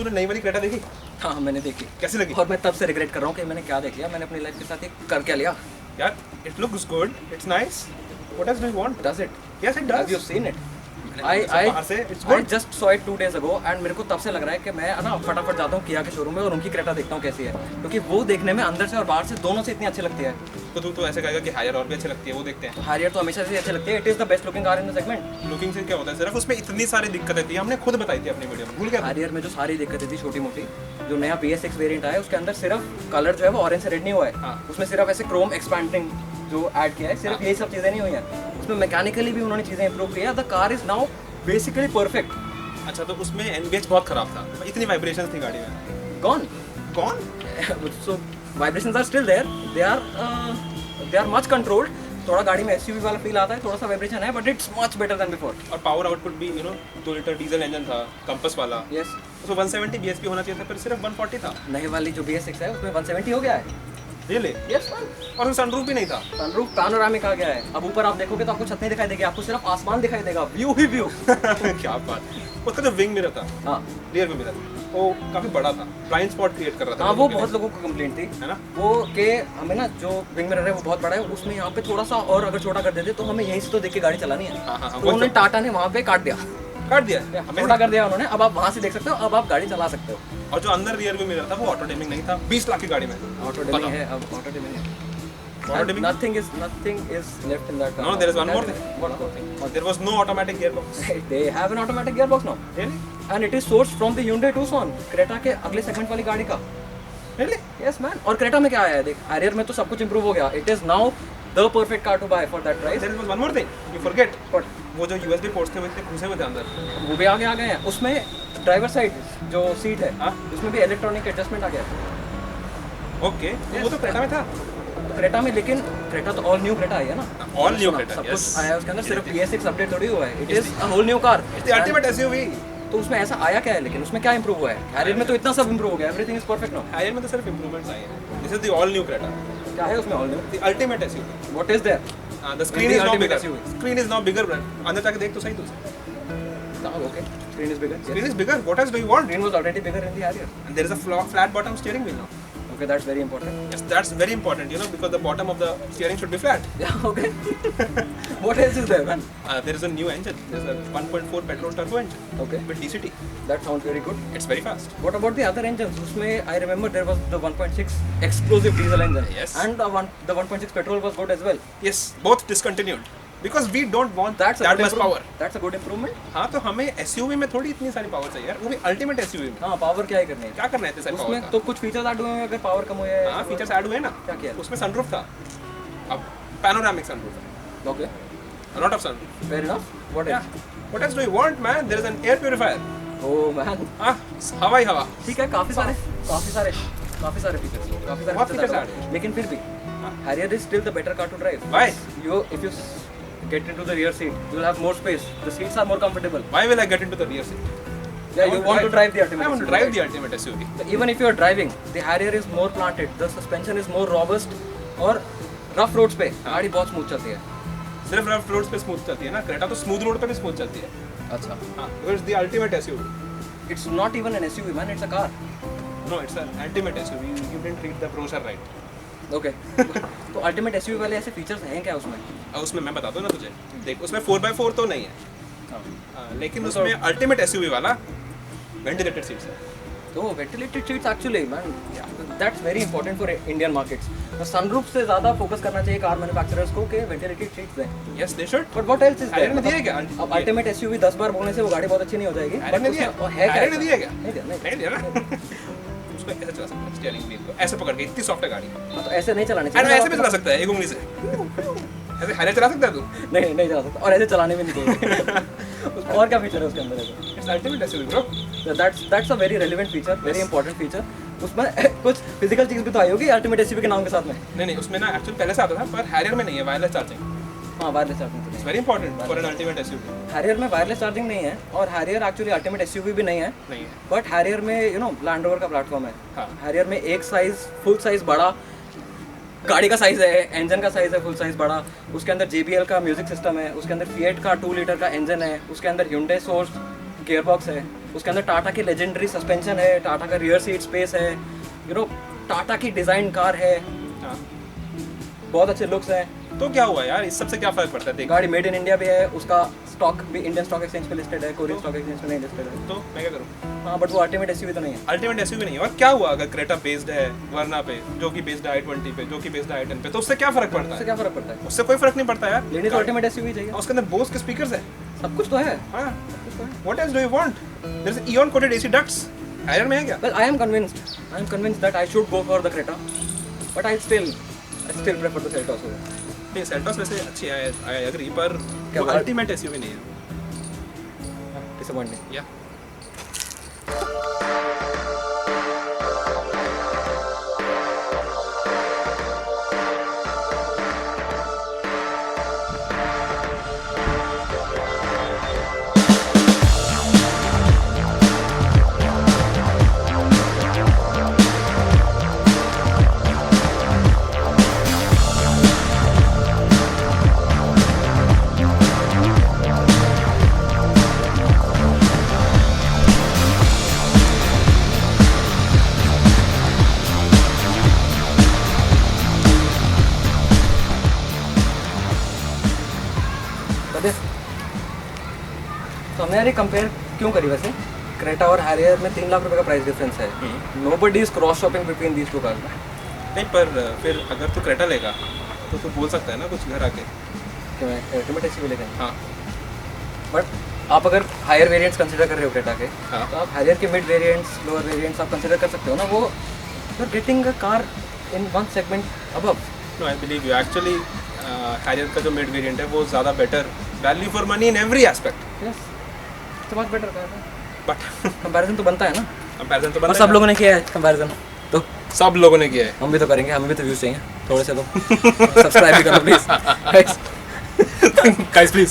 तूने नई वाली क्रेटा देखी? हाँ मैंने देखी। कैसी लगी? और मैं तब से रिग्रेट कर रहा हूँ कि मैंने क्या देख लिया, मैंने अपनी लाइफ के साथ एक कर क्या लिया। यार it looks good, it's nice, what else do you want? Does it? Yes it Have does. you seen it? बाहर से it's I good. just saw it 2 days ago and मेरे को तब से लग रहा है कि मैं ना फटाफट जाता हूँ किया के शोरूम में और उनकी क्रेटा देखता हूँ कैसी है, क्योंकि वो देखने में अंदर से और बाहर से दोनों से इतनी अच्छी लगती है। तो तू तो ऐसे कहेगा कि हायर और भी अच्छी लगती है, वो देखते हैं। हारियर तो हमेशा से अच्छी लगती है, it is the best looking car in the segment. Looking से क्या होता है, सिर्फ उसमें इतनी सारी दिक्कतें थी, हमने खुद बताई थी अपनी वीडियो में, भूल गया? हारियर में जो सारी दिक्कतें थी छोटी मोटी, जो नया BS6 वेरिएंट आया है उसके अंदर सिर्फ कलर जो है वो ऑरेंज से रेड नहीं हुआ है। हाँ। उसमें सिर्फ ऐसे क्रोम एक्सपैंडिंग जो ऐड किया है, सिर्फ यही सब चीज़ें नहीं हुई हैं। उसमें मैकेनिकली भी उन्होंने चीज़ें इंप्रूव की है। The car is now basically perfect. अच्छा, तो उसमें एनगेज बहुत खराब था, इतनी वाइब्रेशंस थी गाड़ी में। गॉन कौन? So vibrations are still there, they are much controlled. थोड़ा गाड़ी में SUV वाला फील आता है, थोड़ा सा वाइब्रेशन है, but it's much better than before. और पावर आउटपुट भी 2 लीटर डीजल इंजन था, कंपस वाला। यस, तो 170 bhp होना चाहिए था, पर सिर्फ 140 था। नई वाली जो BS6 है उसमें 170 हो गया है। रियली? यस, और सनरूफ भी नहीं था। सनरूफ पैनोरामिक आ गया है। अब ऊपर आप देखोगे तो आपको छत नहीं दिखाई देगी, आपको सिर्फ आसमान दिखाई देगा, व्यू ही व्यू। क्या बात। उसका जो विंग मिरर था, हाँ रियर व्यू मिरर, वो काफी बड़ा था, ब्लाइंड स्पॉट क्रिएट कर रहा था। हाँ, वो बहुत लोगों को कंप्लेंट थी, है ना? वो के हमें ना जो विंग मिरर है वो बहुत बड़ा है, उसमें यहाँ पे थोड़ा सा और अगर छोटा कर देते तो हमें यहीं से तो देख के गाड़ी चलानी है। हाँ, तो उन्होंने टाटा ने वहाँ पे काट दिया, काट दिया। छोटा कर दिया उन्होंने। अब आप वहाँ से देख सकते हो, अब आप गाड़ी चला सकते हो। और जो अंदर रियर व्यू मिरर था वो ऑटो डिमिंग नहीं था, 20 लाख की गाड़ी में। ऑटो डिमिंग है, अब ऑटो डिमिंग है। Auto dimming? Nothing is left in that car. No, there is one more thing. What more thing? There was no automatic gearbox. They have an automatic gearbox now. Really? And it is sourced from the Hyundai Tucson, Creta के अगले segment वाली गाड़ी का। Really? Yes man। और Creta में क्या आया है देख, हैरियर में तो सब कुछ इंप्रूव हो गया। It is now the perfect car to buy for that price। There was one more thing. You forget. But वो जो USB पोर्ट्स थे वो इतने घुसे हुए थे अंदर। वो भी आगे आ गए हैं। उसमें ड्राइवर साइड जो सीट है, हाँ? उसमें भी इलेक्ट्रॉनिक एडजस्टमेंट आ गया है। ओके, वो तो क्रेटा में था। तो क्रेटा में, लेकिन क्रेटा तो ऑल न्यू क्रेटा आई है ना। All new Creta, सब yes. कुछ आया है उसके अंदर, सिर्फ BS6 अपडेट थोड़ी हुआ है। It is a whole new car. It's the ultimate SUV. तो उसमें ऐसा आया क्या है, लेकिन उसमें क्या इंप्रूव हुआ है? हैरियर में तो इतना सब इंप्रूव हो गया, everything is perfect now. Higher में तो सिर्फ improvements आए हैं। This is the all new Creta. क्या है उसमें all new? The ultimate SUV. What is there? The screen The is now ultimate bigger. SUV. Screen is now bigger, bro. अंदर जाके देख तो सही तू। Okay, screen is bigger. Screen is bigger. What else do you want? Screen was already bigger in the Harrier. And there is a flat bottom steering wheel now. Okay, that's very important. Yes, that's very important, because the bottom of the steering should be flat. Yeah, okay. What else is there, man? There is a new engine. There's a 1.4 petrol turbo engine Okay, with DCT. that sounds very good. It's very fast. What about the other engines? उसमें I remember there was the 1.6 explosive diesel engine. Yes. And the 1.6 petrol was good as well. Yes, both discontinued because we don't want That's a that good much power. That's a good improvement. हाँ, तो हमें SUV में थोड़ी इतनी सारी power चाहिए यार, वो भी अल्टीमेट SUV में। हाँ, पावर क्या ही करनी है। क्या करना है इतने सारी उसमें पावर तो कुछ फीचर्स ऐड हुए हैं, अगर पावर कम हुआ है। का? हाँ, फीचर्स ऐड हुए ना। क्या किया? उसमें सनरूफ था, अब पैनोरामिक सनरूफ है, Okay, lot of sunroof. fair enough. What else? What else do you want, man? There is an air purifier. Oh man, हाँ, हवा ही हवा। ठीक है, काफी सारे फीचर्स, बहुत features फीचर्स add हुए। लेकिन फिर भी हाँ। Harrier is still the better car to drive. Why? If you get into the rear seat, you will have more space. The seats are more comfortable. Why will I get into the rear seat? Yeah, you want to drive the ultimate. I want to SUV, drive right? the ultimate SUV. So even if you are driving, the Harrier is more planted. The suspension is more robust. और rough roads पे गाड़ी बहुत smooth चलती है। सिर्फ rough roads पे smooth चलती है ना, क्रेटा तो स्मूथ रोड पे भी स्मूथ चलती है। अच्छा, हाँ, because it's the ultimate SUV. it's not even an SUV, man. It's a car. No, it's an ultimate SUV. You didn't read the brochure right. Okay. तो ultimate SUV वाले ऐसे features हैं क्या उसमें? और उसमें मैं बताता हूँ ना तुझे, देख उसमें 4x4 तो नहीं है, लेकिन उसमें अल्टीमेट SUV वाला वेंटिलेटेड सीट्स है। तो ventilated seats actually, man, that's very important for Indian markets. तो sunroof से ज़्यादा फोकस करना चाहिए कार मैन्युफैक्चरर्स को कि ventilated seats दें। Yes, they should. But what else is there? Harrier ने दिया क्या? अब ultimate SUV 10 बार बोलने से वो गाड़ी बहुत अच्छी नहीं हो जाएगी। Harrier ने But दिया? उसमें- और है क्या Harrier ने ऐसा? दिया क्या? नहीं दिया, नहीं नहीं दिया ना। उसको ऐसे चला सकता है स्टीयरिंग व्हील को, ऐसे पकड़ के, इतनी सॉफ्ट है गाड़ी। हाँ, तो ऐसे नहीं चलाने अरे चाहिए। ऐसे भी चला सकता है एक उंगली से, ऐसे Harrier चला सकता है तू? नहीं, नहीं चला सकता, और ऐसे चलाने में नहीं चाहिए। और क्या फीचर है उसके अंदर ऐसे? It's ultimate SUV, bro. So that's a very relevant feature, very important feature. उसमें कुछ फिजिकल चीज़ भी तो आई होगी अल्टीमेट SUV के नाम के साथ में। नहीं, उसमें ना एक्चुअली पहले से आता था, पर Harrier में नहीं है वायरलेस चार्जिंग। हाँ, wireless charging. It's very important for an ultimate SUV. Harrier में वायरलेस चार्जिंग नहीं है, और हैरियर एक्चुअली अल्टीमेट SUV भी नहीं है, नहीं है। बट हैरियर में लैंड रोवर का प्लेटफॉर्म है। हाँ। हैरियर में एक साइज फुल साइज बड़ा गाड़ी का साइज है, इंजन का साइज है फुल साइज बड़ा, उसके अंदर JBL का म्यूजिक सिस्टम है, उसके अंदर Fiat का 2 लीटर का इंजन है, उसके अंदर Hyundai सोर्स गियर बॉक्स है, उसके अंदर टाटा की लेजेंडरी सस्पेंशन है, टाटा का रियर सीट स्पेस है, टाटा की डिज़ाइन कार है, हाँ, बहुत अच्छे लुक्स हैं। तो क्या हुआ यार, इस सबसे क्या फर्क पड़ता है? देख, गाड़ी मेड इन इंडिया भी है, उसका स्टॉक भी इंडियन स्टॉक एक्सचेंज पे लिस्टेड है, कोरियन स्टॉक एक्सचेंज पे नहीं लिस्टेड है। तो मैं क्या करूँ? हाँ, बट वो अल्टीमेट एसयूवी तो नहीं है। अल्टीमेट एसयूवी नहीं है। और क्या हुआ अगर क्रेटा बेस्ड है वर्ना पे, जो कि बेस्ड है i20 पे, जो कि बेस्ड है i10 पे, तो उससे क्या फर्क पड़ता उससे है? क्या फर्क पड़ता है? उससे कोई फर्क नहीं पड़ता यार। लेनी तो अल्टीमेट एसयूवी चाहिए। उसके अंदर बोस के स्पीकर्स है। सब कुछ तो है। हाँ, what else do you want? There is ion coated AC ducts. Higher में है क्या? Well, I am convinced that I should go for the Creta, but I still prefer the Seltos over. नहीं, सेल्टोस वैसे अच्छी है, I agree, पर क्या वो बात? अल्टीमेट एसयूवी नहीं है। Disappointing. या बता तो हमने यार ये कंपेयर क्यों करी वैसे? क्रेटा और हैरियर में 3 लाख रुपए का प्राइस डिफरेंस है। Nobody is cross shopping between these two cars. नहीं, पर फिर अगर तू क्रेटा लेगा तो तू बोल सकता है ना कुछ घर आके। कि मैं अल्टीमेट एसयूवी लेते हैं, हाँ बट आप अगर हायर वेरिएंट्स कंसीडर कर रहे हो क्रेटा के, हाँ। तो आप हैरियर के मिड वेरिएंट्स, लोअर वेरिएंट्स आप कंसीडर कर सकते हो ना। वो you are getting a car in one segment above. No, I believe you. Actually Harrier का जो मिड वेरिएंट है वो ज़्यादा better value for money in every aspect. Yes, तो बहुत बेटर कार है। बट कंपैरिजन तो बनता है ना, कंपैरिजन तो और बनता सब लोगों ने किया है कंपैरिजन, तो सब लोगों ने किया है। हम भी तो करेंगे, हमें भी तो व्यूज चाहिए थोड़े से, तो सब्सक्राइब भी करो प्लीज गाइस प्लीज।